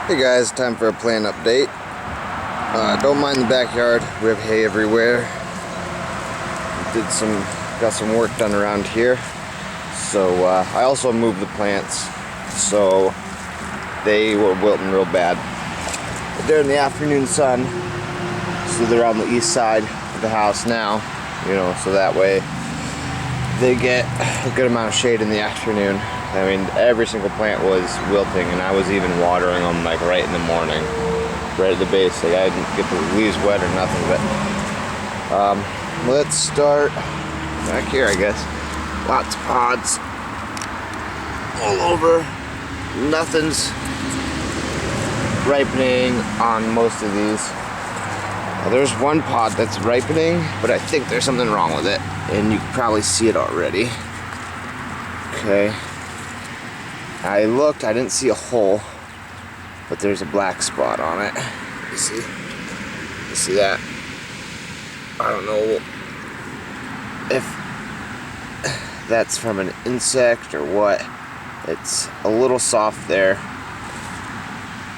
Hey guys, time for a plant update. Don't mind the backyard, we have hay everywhere. Got some work done around here. So I also moved the plants, so they were wilting real bad. But they're in the afternoon sun, so they're on the east side of the house now, so that way they get a good amount of shade in the afternoon. I mean, every single plant was wilting, and I was even watering them like right in the morning, right at the base. Like I didn't get the leaves wet or nothing. But let's start back here, I guess. Lots of pods all over. Nothing's ripening on most of these. There's one pod that's ripening, but I think there's something wrong with it, and you can probably see it already. Okay. I looked, I didn't see a hole, but there's a black spot on it. You see that? I don't know if that's from an insect or what. It's a little soft there.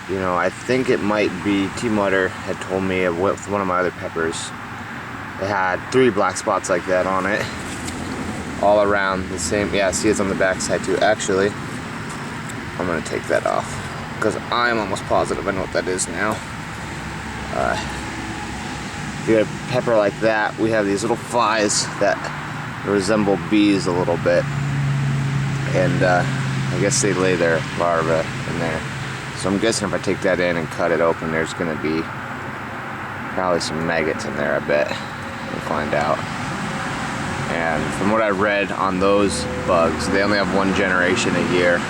I think it might be, T-Mutter had told me with one of my other peppers, it had 3 black spots like that on it, all around the same. Yeah, see, it's on the back side too. Actually, I'm gonna take that off because I'm almost positive I know what that is now. If you have a pepper like that, we have these little flies that resemble bees a little bit, and I guess they lay their larvae in there. So I'm guessing if I take that in and cut it open, there's gonna be probably some maggots in there, I bet. We'll find out. And from what I read on those bugs, they only have 1 generation a year.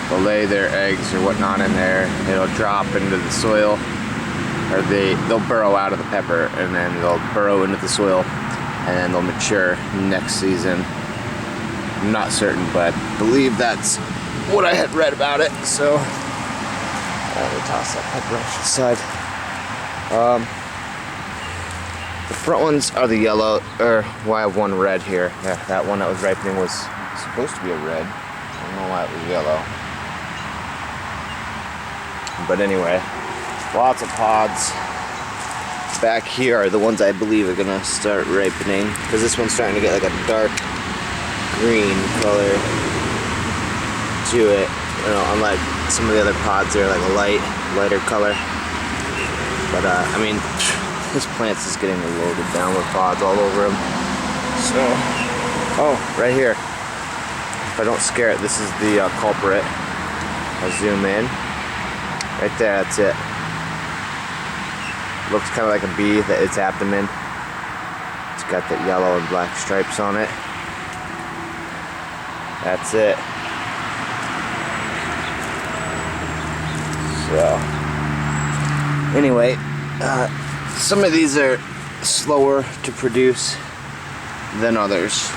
They'll lay their eggs or whatnot in there. It'll drop into the soil, or they'll burrow out of the pepper, and then they'll burrow into the soil, and then they'll mature next season. I'm not certain, but I believe that's what I had read about it. So let me toss that pepper off to the side. The front ones are the yellow, I have one red here. Yeah, that one that was ripening was supposed to be a red. I don't know why it was yellow. But anyway, lots of pods. Back here are the ones I believe are gonna start ripening, because this one's starting to get like a dark green color to it. Unlike some of the other pods, they're like a lighter color. But I mean, this plant is getting loaded down with pods all over them. So, oh, right here. If I don't scare it, this is the culprit. I'll zoom in. Right there, that's it. Looks kind of like a bee, its abdomen. It's got the yellow and black stripes on it. That's it. So, anyway, some of these are slower to produce than others.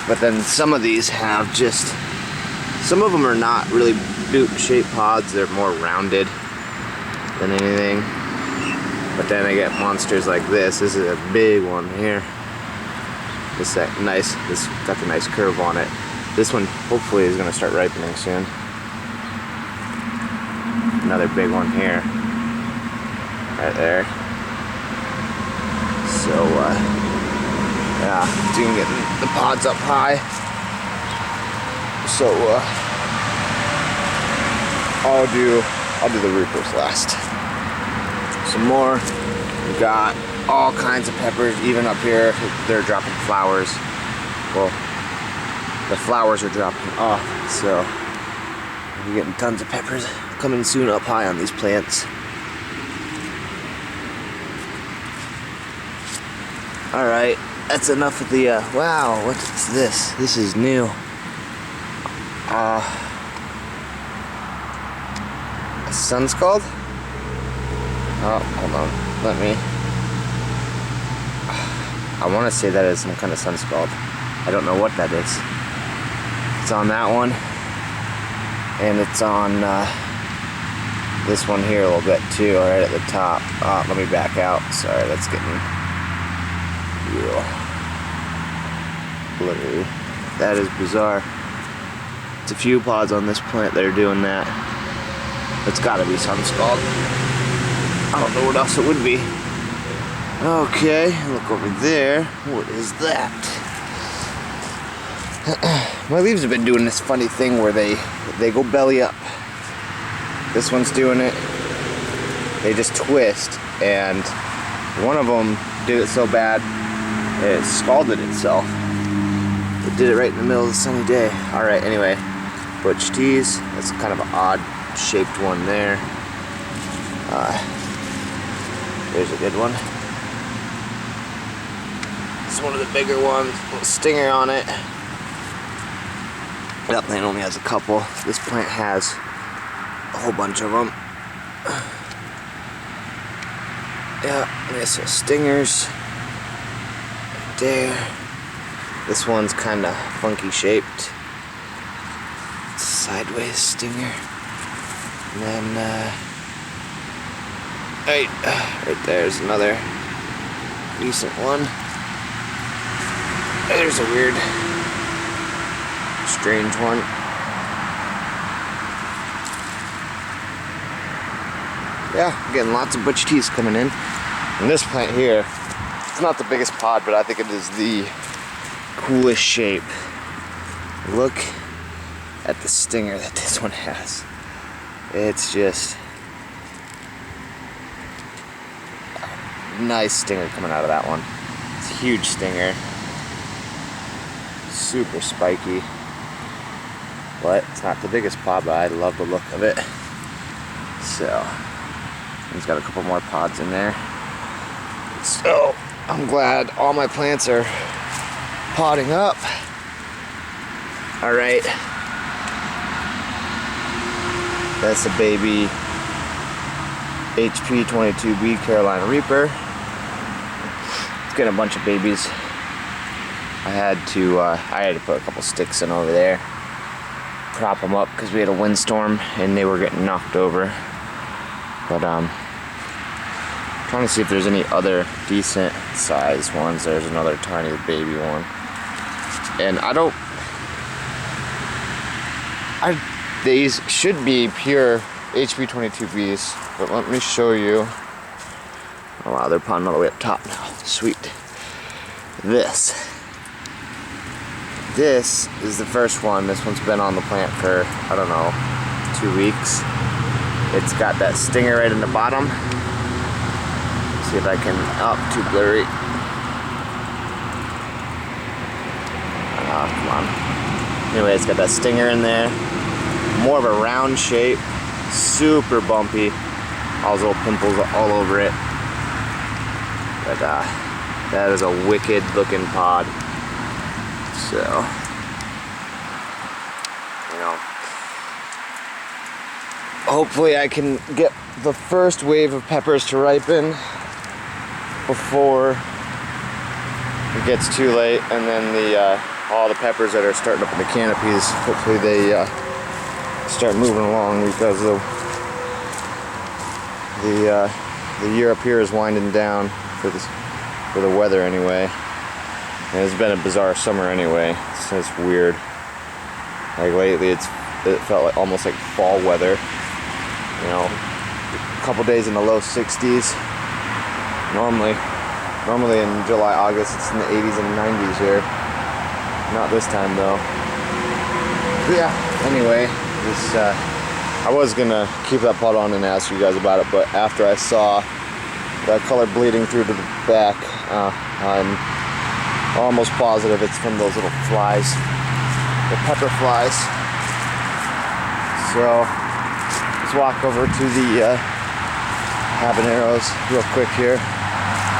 But then some of these have some of them are not really boot-shaped pods, they're more rounded than anything. But then I get monsters like this. This is a big one here. This got the nice curve on it. This one hopefully is gonna start ripening soon. Another big one here. Right there. So yeah, so you can get the pods up high. So I'll do the reapers last. Some more. We got all kinds of peppers, even up here. They're dropping flowers. Well, the flowers are dropping off, so we're getting tons of peppers coming soon up high on these plants. All right, that's enough of the. Wow, what's this? This is new. Sun scald? Oh, hold on. I want to say that is some kind of sun scald. I don't know what that is. It's on that one, and it's on this one here a little bit too, right at the top. Let me back out. Sorry, that's getting real blurry. That is bizarre. It's a few pods on this plant that are doing that. It's gotta be sun scald. I don't know what else it would be. Okay, look over there. What is that? My leaves have been doing this funny thing where they go belly up. This one's doing it. They just twist, and one of them did it so bad it scalded itself. It did it right in the middle of the sunny day. All right, anyway, butch teas. That's kind of an odd shaped one there. There's a good one. It's one of the bigger ones, little stinger on it. That plant only has a couple. This plant has a whole bunch of them. Yeah, nice little stingers. Right there. This one's kind of funky shaped. It's a sideways stinger. And then, right there's another decent one. There's a weird, strange one. Yeah, getting lots of butch teas coming in. And this plant here, it's not the biggest pod, but I think it is the coolest shape. Look at the stinger that this one has. It's just a nice stinger coming out of that one. It's a huge stinger. Super spiky. But it's not the biggest pod, but I love the look of it. So, he's got a couple more pods in there. So, I'm glad all my plants are potting up. Alright. That's a baby HP 22B Carolina Reaper. It's getting a bunch of babies. I had to put a couple sticks in over there, prop them up because we had a windstorm and they were getting knocked over. But trying to see if there's any other decent sized ones. There's another tiny baby one, and these should be pure HP 22Bs, but let me show you. Oh wow, they're potting all the way up top now. Sweet. This is the first one. This one's been on the plant for, I don't know, 2 weeks. It's got that stinger right in the bottom. Let's see if I can, too blurry. Oh, come on. Anyway, it's got that stinger in there. More of a round shape, super bumpy. All those little pimples all over it. But that is a wicked looking pod. So, you know, hopefully I can get the first wave of peppers to ripen before it gets too late, and then all the peppers that are starting up in the canopies, hopefully they start moving along, because the year up here is winding down for the weather anyway. And it's been a bizarre summer anyway. It's weird. Like lately, it felt like almost like fall weather. You know, a couple days in the low 60s. Normally in July, August, it's in the 80s and 90s here. Not this time though. But yeah. Anyway, I was gonna keep that pot on and ask you guys about it, but after I saw that color bleeding through to the back, I'm almost positive it's from those little flies, the pepper flies. So let's walk over to the habaneros real quick here.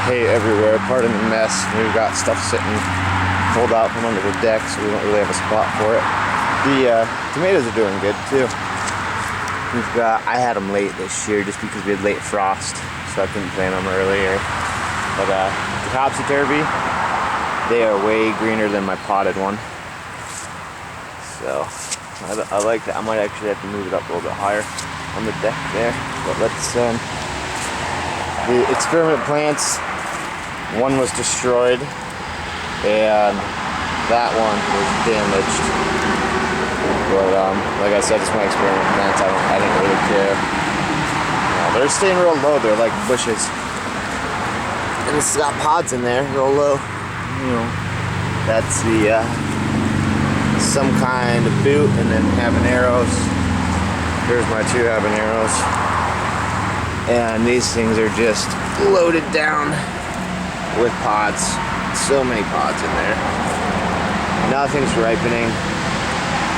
Hay everywhere, pardon the mess. We've got stuff sitting pulled out from under the deck, so we don't really have a spot for it. The tomatoes are doing good too. I had them late this year just because we had late frost, so I couldn't plant them earlier. But the topsy-turvy, they are way greener than my potted one. So I like that. I might actually have to move it up a little bit higher on the deck there. But let's the experiment plants, one was destroyed and that one was damaged. But like I said, it's my experiment plants. I didn't really care. They're staying real low. They're like bushes. And it's got pods in there, real low. You know, that's the some kind of boot, and then habaneros. Here's my 2 habaneros. And these things are just loaded down with pods. So many pods in there. Nothing's ripening.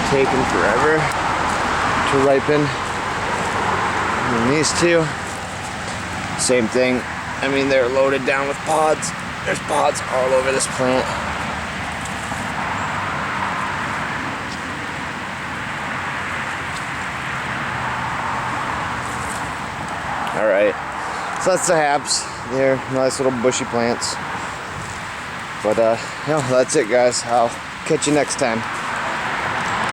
Taking forever to ripen. And these 2, same thing. I mean, they're loaded down with pods. There's pods all over this plant. Alright, so that's the habs. They're nice little bushy plants. But, yeah, that's it, guys. I'll catch you next time.